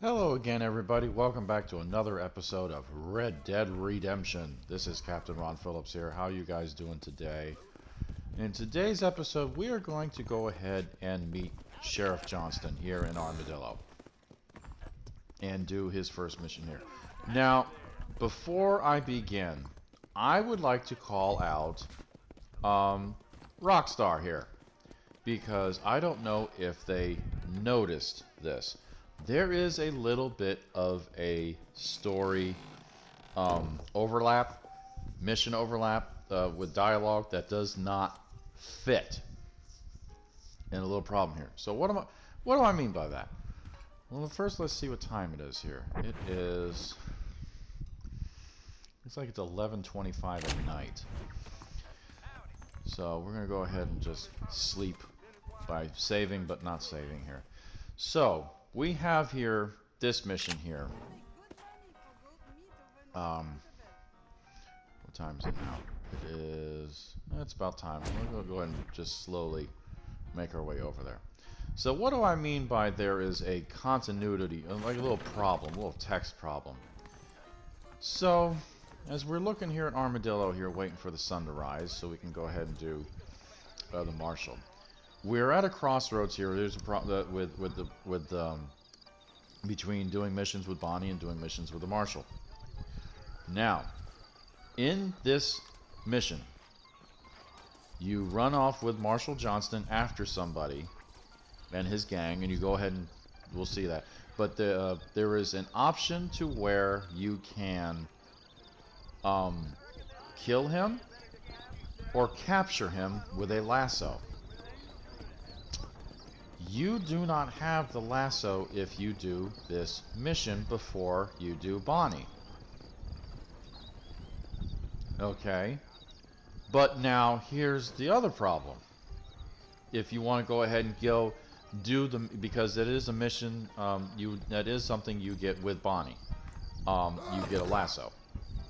Hello again, everybody. Welcome back to another episode of Red Dead Redemption. This is Captain Ron Phillips here. How are you guys doing today? In today's episode, we are going to go ahead and meet Sheriff Johnston here in Armadillo and do his first mission here. Now, before I begin, I would like to call out Rockstar here because I don't know if they noticed this. There is a little bit of a story overlap, mission overlap with dialogue that does not fit, and a little problem here. So what do I mean by that? Well, first let's see what time it is here. It's like it's 11:25 at night. So we're gonna go ahead and just sleep by saving but not saving here. So we have here this mission here. What time is it now? It's about time. We're going to go ahead and just slowly make our way over there. So what do I mean by there is a continuity, like a little problem, a little text problem. So, as we're looking here at Armadillo here, waiting for the sun to rise, so we can go ahead and do the Marshal. We're at a crossroads here. There's a problem between doing missions with Bonnie and doing missions with the Marshal. Now, in this mission, you run off with Marshal Johnston after somebody and his gang, and you go ahead and we'll see that. But there is an option to where you can kill him or capture him with a lasso. You do not have the lasso if you do this mission before you do Bonnie. Okay. But now here's the other problem. If you want to go ahead and go do because it is a mission, that is something you get with Bonnie. You get a lasso.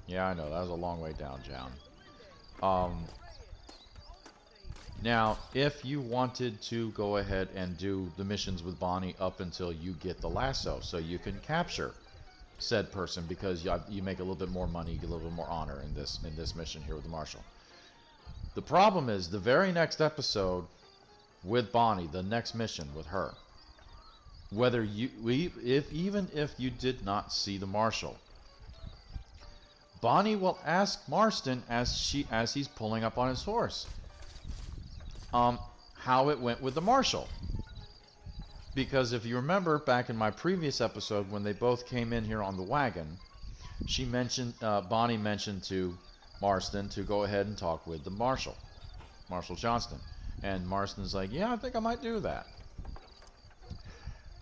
Yeah, I know, that was a long way down, John. Now, if you wanted to go ahead and do the missions with Bonnie up until you get the lasso, so you can capture said person because you make a little bit more money, you get a little bit more honor in this mission here with the Marshal. The problem is the very next episode with Bonnie, the next mission with her, even if you did not see the Marshal, Bonnie will ask Marston as he's pulling up on his horse, how it went with the Marshal. Because if you remember back in my previous episode when they both came in here on the wagon, Bonnie mentioned to Marston to go ahead and talk with the Marshal Johnston. And Marston's like, yeah, I think I might do that.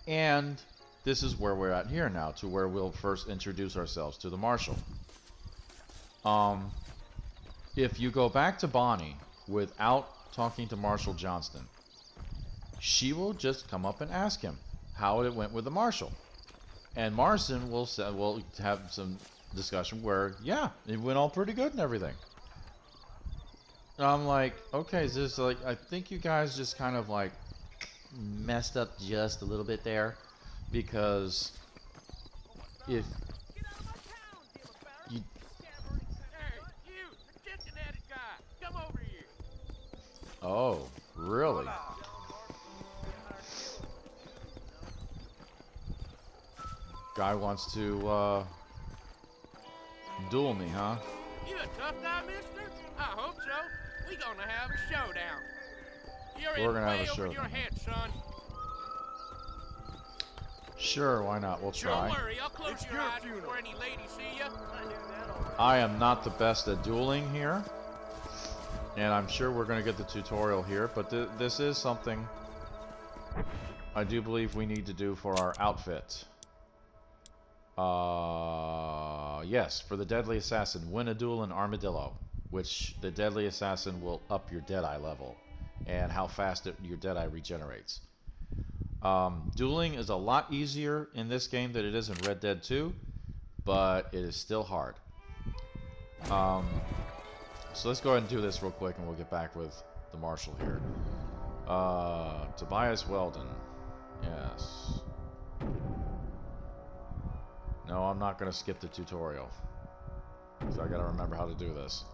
And this is where we're at here now, to where we'll first introduce ourselves to the Marshal. If you go back to Bonnie without talking to Marshal Johnston, she will just come up and ask him how it went with the Marshal. And Marston will have some discussion where, yeah, it went all pretty good and everything. And I'm like, okay, is this like, I think you guys just kind of like messed up just a little bit there, because if you... Oh, really? Guy wants to duel me, huh? You a tough guy, mister? I hope so. We gonna have a showdown. You're gonna have a over showdown. your head, son. Sure, why not? We'll try. Don't worry, I'll close your eyes before any ladies see you. I am not the best at dueling here, and I'm sure we're going to get the tutorial here, but this is something I do believe we need to do for our outfit. Yes, for the Deadly Assassin, win a duel in Armadillo, which the Deadly Assassin will up your Deadeye level and how fast your Deadeye regenerates. Dueling is a lot easier in this game than it is in Red Dead 2, but it is still hard. So let's go ahead and do this real quick and we'll get back with the Marshal here. Tobias Weldon. Yes. No, I'm not going to skip the tutorial. So I got to remember how to do this.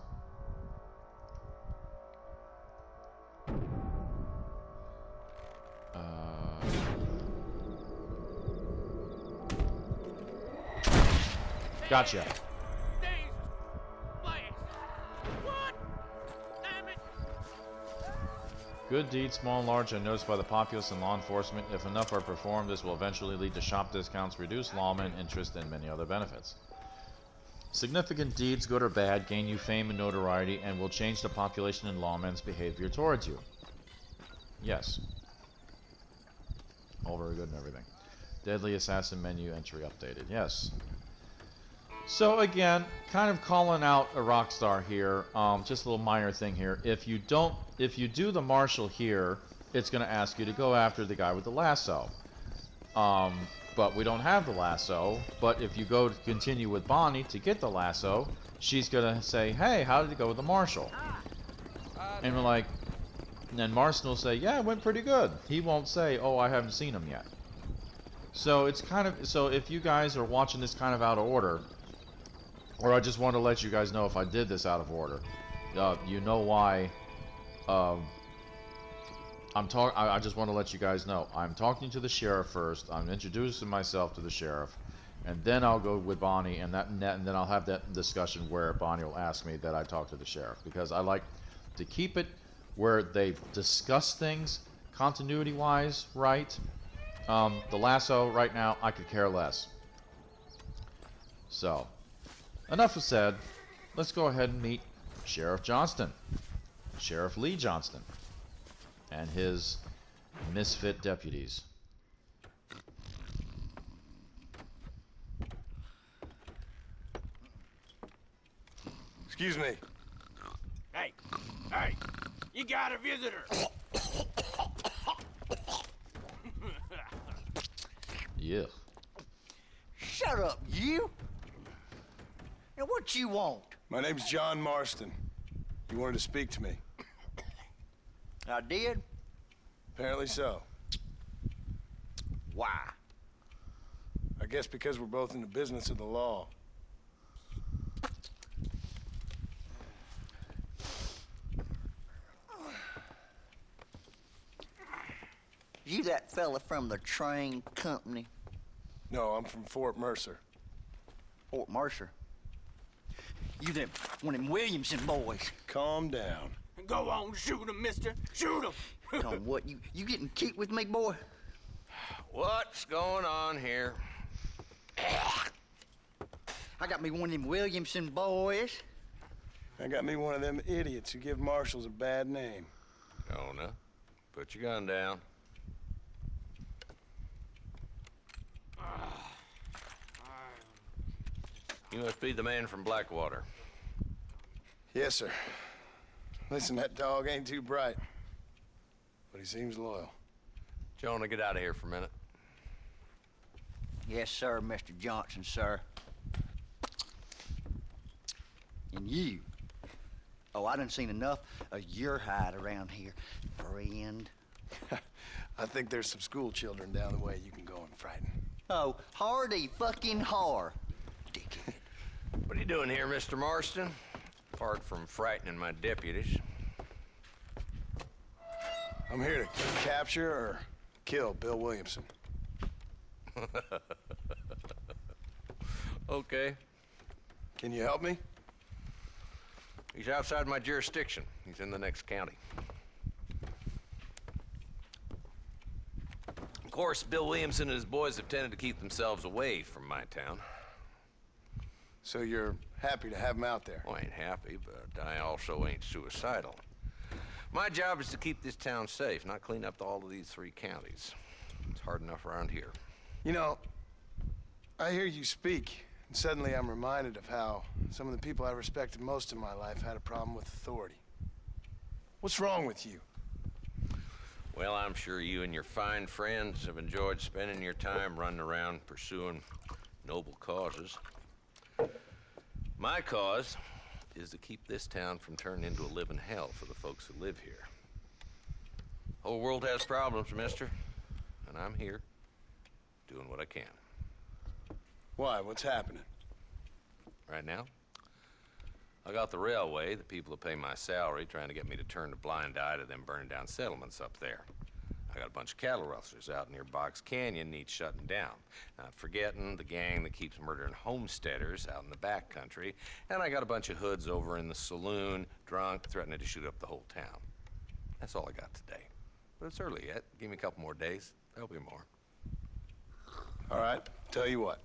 Gotcha. Jesus! Blast! What? Damn it! Good deeds, small and large, are noticed by the populace and law enforcement. If enough are performed, this will eventually lead to shop discounts, reduced lawmen interest, and many other benefits. Significant deeds, good or bad, gain you fame and notoriety and will change the population and lawmen's behavior towards you. Yes. All very good and everything. Deadly Assassin menu entry updated. Yes. So again, kind of calling out a Rockstar here. Just a little minor thing here. If you do the marshal here, it's going to ask you to go after the guy with the lasso. But we don't have the lasso. But if you go to continue with Bonnie to get the lasso, she's going to say, "Hey, how did it go with the marshal?" And we're like, and then Marston will say, "Yeah, it went pretty good." He won't say, "Oh, I haven't seen him yet." So it's kind of, so if you guys are watching this kind of out of order, or I just want to let you guys know if I did this out of order, you know why. I just want to let you guys know I'm talking to the sheriff first. I'm introducing myself to the sheriff, and then I'll go with Bonnie, and then I'll have that discussion where Bonnie will ask me that I talk to the sheriff, because I like to keep it where they discuss things continuity-wise, right? The lasso right now, I could care less. So, enough is said. Let's go ahead and meet Sheriff Johnston, Sheriff Lee Johnston, and his misfit deputies. Excuse me. Hey, hey, you got a visitor. Yeah. Shut up, you! Now what you want? My name's John Marston. You wanted to speak to me. I did? Apparently so. Why? I guess because we're both in the business of the law. You that fella from the train company? No, I'm from Fort Mercer. Fort Mercer? You them one of them Williamson boys? Calm down. Go on, shoot him, mister. Shoot him. Tom, what, you getting kicked with me, boy? What's going on here? I got me one of them Williamson boys. I got me one of them idiots who give marshals a bad name. Jonah, put your gun down. You must be the man from Blackwater. Yes, sir. Listen, that dog ain't too bright, but he seems loyal. Jonah, get out of here for a minute. Yes, sir, Mr. Johnson, sir. And you. Oh, I done seen enough of your hide around here, friend. I think there's some school children down the way you can go and frighten. Oh, hardy fucking har. Dickhead. What are you doing here, Mr. Marston? Apart from frightening my deputies. I'm here to capture or kill Bill Williamson. Okay. Can you help me? He's outside my jurisdiction. He's in the next county. Of course, Bill Williamson and his boys have tended to keep themselves away from my town. So you're happy to have him out there? Well, I ain't happy, but I also ain't suicidal. My job is to keep this town safe, not clean up all of these 3 counties. It's hard enough around here. You know, I hear you speak, and suddenly I'm reminded of how some of the people I respected most in my life had a problem with authority. What's wrong with you? Well, I'm sure you and your fine friends have enjoyed spending your time running around pursuing noble causes. My cause is to keep this town from turning into a living hell for the folks who live here. Whole world has problems, mister, and I'm here doing what I can. Why? What's happening? Right now, I got the railway, the people that pay my salary, trying to get me to turn a blind eye to them burning down settlements up there. I got a bunch of cattle rustlers out near Box Canyon needs shutting down. Not forgetting the gang that keeps murdering homesteaders out in the back country. And I got a bunch of hoods over in the saloon, drunk, threatening to shoot up the whole town. That's all I got today. But it's early yet. Give me a couple more days. There'll be more. All right, tell you what.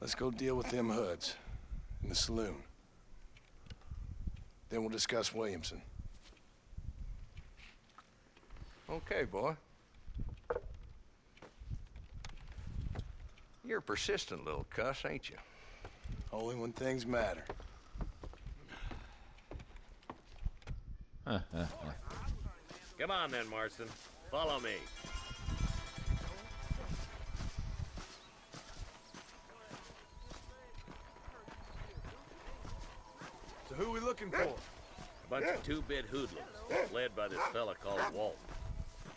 Let's go deal with them hoods in the saloon. Then we'll discuss Williamson. Okay, boy. You're a persistent little cuss, ain't you? Only when things matter. Come on then, Marston. Follow me. So who we looking for? A bunch of two-bit hoodlums, led by this fella called Walton.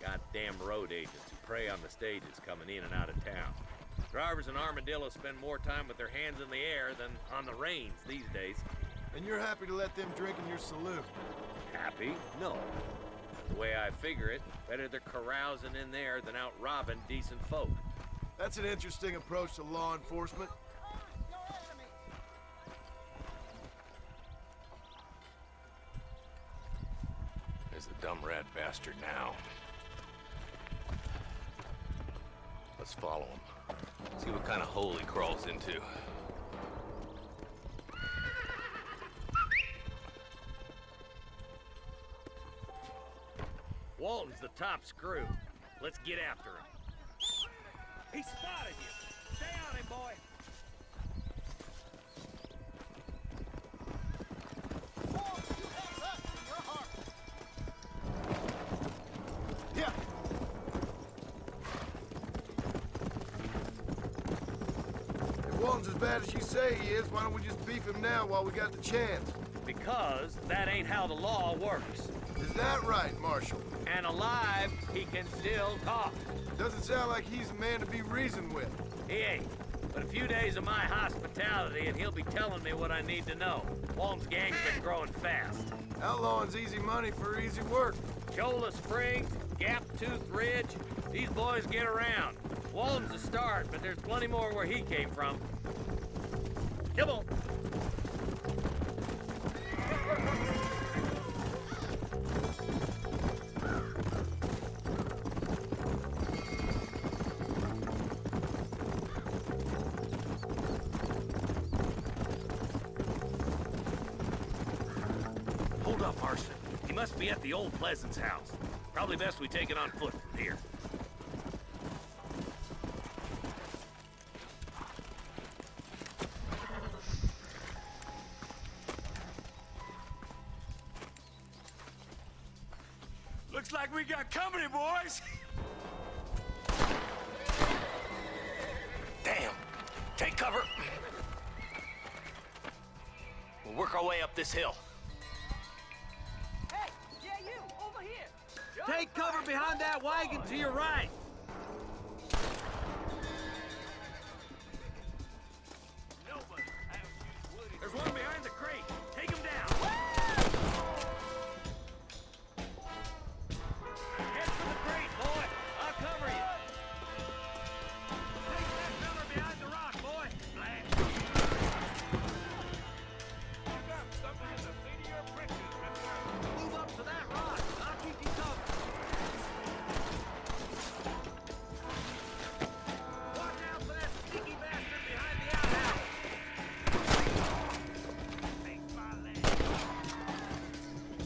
Goddamn road agents who prey on the stages coming in and out of town. Drivers in Armadillo spend more time with their hands in the air than on the reins these days. And you're happy to let them drink in your saloon? Happy? No. The way I figure it, better they're carousing in there than out robbing decent folk. That's an interesting approach to law enforcement. There's the dumb rat bastard now. Let's follow him. See what kind of hole he crawls into. Walton's the top screw. Let's get after him. He spotted you. Stay on him, boy. Yeah. If Walton's as bad as you say he is, why don't we just beef him now while we got the chance? Because that ain't how the law works. Is that right, Marshal? And alive, he can still talk. Doesn't sound like he's a man to be reasoned with. He ain't. But a few days of my hospitality and he'll be telling me what I need to know. Walton's gang's been growing fast. Outlawing's easy money for easy work. Cholla Springs, Gap Tooth Ridge, these boys get around. Walton's a start, but there's plenty more where he came from. Come on. Hold up, Marston. He must be at the old Pleasance house. Probably best we take it on foot from here. Looks like we got company, boys! Damn! Take cover! We'll work our way up this hill. Hey, yeah, you, over here. Take cover behind that wagon to your right. There's one behind the crate. Take him down. Head for the crate, boy. I'll cover you. Take that fella behind the rock, boy. Blast. You got something in the seat of your britches, mister. Move up to that rock. I'll keep you covered. Watch out for that sneaky bastard behind the outhouse.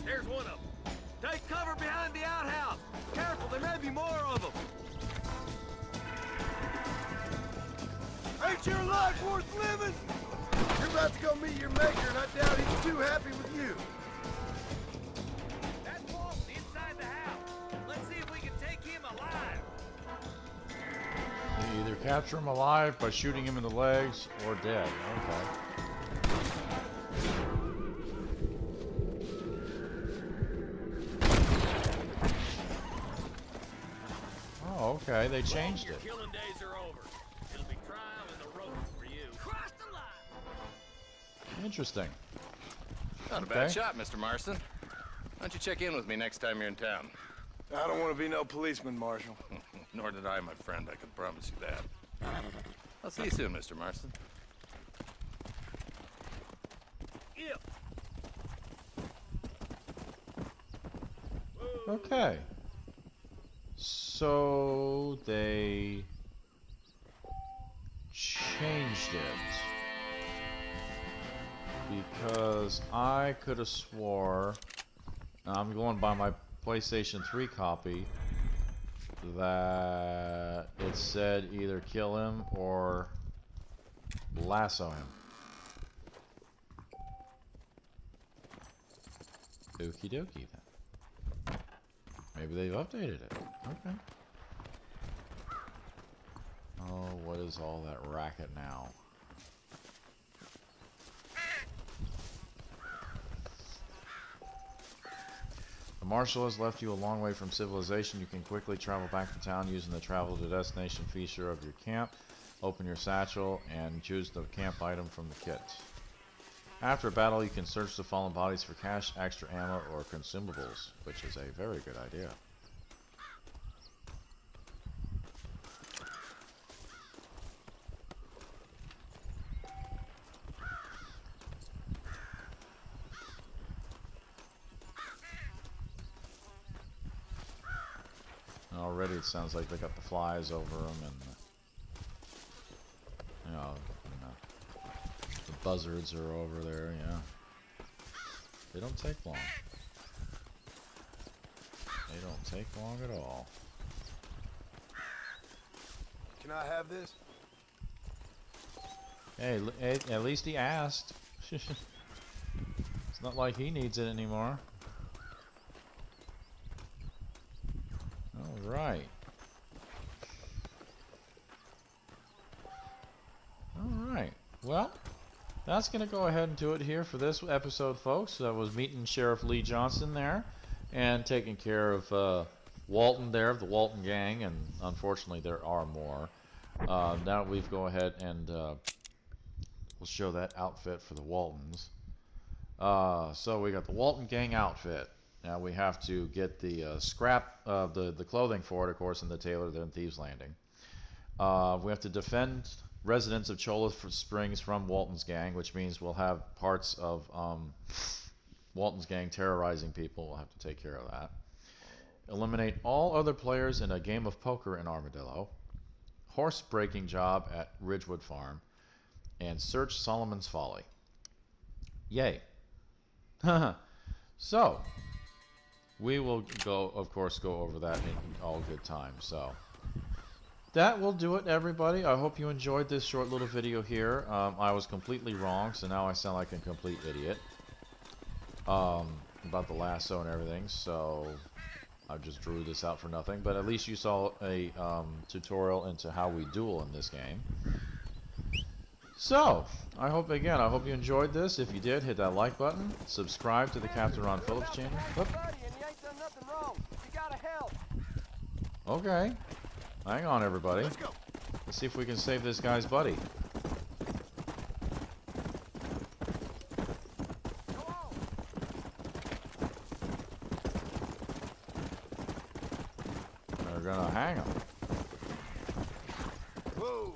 There's one of them. Take cover behind the outhouse. Careful, there may be more of them. Ain't your life worth living? You're about to go meet your maker, and I doubt he's too happy with you. That's Walton inside the house. Let's see if we can take him alive. You either capture him alive by shooting him in the legs or dead. Okay. Oh, okay. They changed Your it. killing days are over. It'll be trial and the ropes for you. Cross the line. Interesting. Not a bad shot, Mr. Marston. Why don't you check in with me next time you're in town? I don't want to be no policeman, Marshal. Nor did I, my friend. I can promise you that. I'll see you soon, Mr. Marston. Yep. Okay. So they changed it because I could have swore, I'm going by my PlayStation 3 copy, that it said either kill him or lasso him. Okie dokie then. Maybe they've updated it. Okay. Oh, what is all that racket now? The Marshal has left you a long way from civilization. You can quickly travel back to town using the travel to destination feature of your camp. Open your satchel and choose the camp item from the kit. After a battle, you can search the fallen bodies for cash, extra ammo, or consumables, which is a very good idea. Already it sounds like they got the flies over them and the buzzards are over there, yeah. They don't take long. They don't take long at all. Can I have this? Hey, at least he asked. It's not like he needs it anymore. Alright. Alright. Well, that's going to go ahead and do it here for this episode, folks. That was meeting Sheriff Lee Johnson there and taking care of Walton there, of the Walton Gang, and unfortunately there are more. Now we've go ahead and we'll show that outfit for the Waltons. So we got the Walton Gang outfit. Now we have to get the scrap of the clothing for it, of course, in the Tailor there in Thieves Landing. We have to defend residents of Cholla Springs from Walton's gang, which means we'll have parts of Walton's gang terrorizing people. We'll have to take care of that. Eliminate all other players in a game of poker in Armadillo. Horse breaking job at Ridgewood Farm. And search Solomon's Folly. Yay. So, we will go, of course, go over that in all good time. So, that will do it, everybody. I hope you enjoyed this short little video here. I was completely wrong, so now I sound like a complete idiot about the lasso and everything. So, I just drew this out for nothing. But at least you saw a tutorial into how we duel in this game. So, I hope you enjoyed this. If you did, hit that like button. Subscribe to the Captain Ron Phillips channel. Whoop. Okay. Hang on, everybody. Let's go. Let's see if we can save this guy's buddy. They're gonna hang him. Whoa.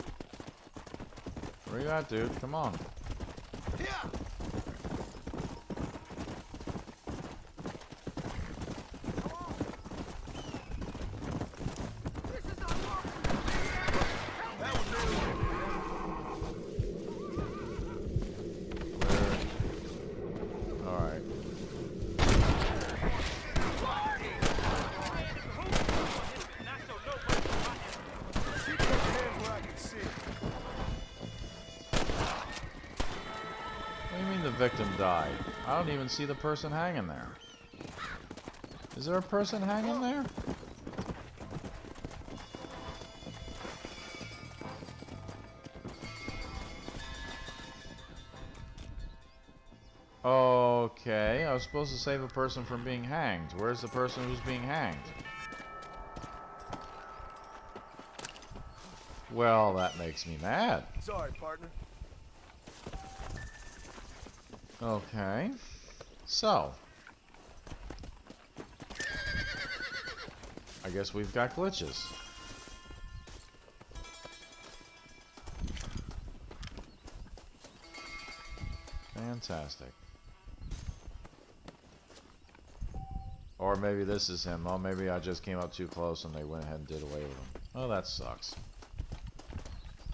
Where you at, dude? Come on. Yeah. Alright. Keep your hands where I can see. What do you mean the victim died? I don't even see the person hanging there. Is there a person hanging there? Okay, I was supposed to save a person from being hanged. Where's the person who's being hanged? Well, that makes me mad. Sorry, partner. Okay. So. I guess we've got glitches. Fantastic. Or maybe this is him. Oh, maybe I just came up too close and they went ahead and did away with him. Oh, that sucks.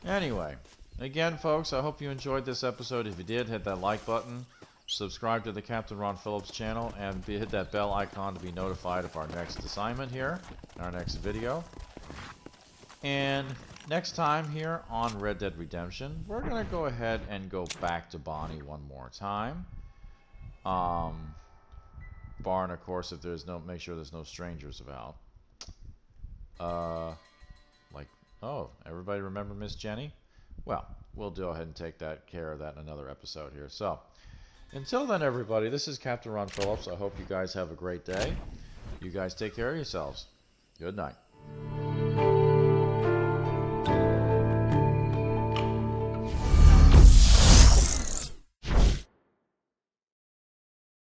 Anyway, again, folks, I hope you enjoyed this episode. If you did, hit that like button, subscribe to the Captain Ron Phillips channel, and hit that bell icon to be notified of our next assignment here, our next video. And next time here on Red Dead Redemption, we're going to go ahead and go back to Bonnie one more time. Barring, of course, if there's no, make sure there's no strangers about. Like, oh, everybody remember Miss Jenny? Well, we'll go ahead and take that care of that in another episode here. So, until then, everybody, this is Captain Ron Phillips. I hope you guys have a great day. You guys take care of yourselves. Good night.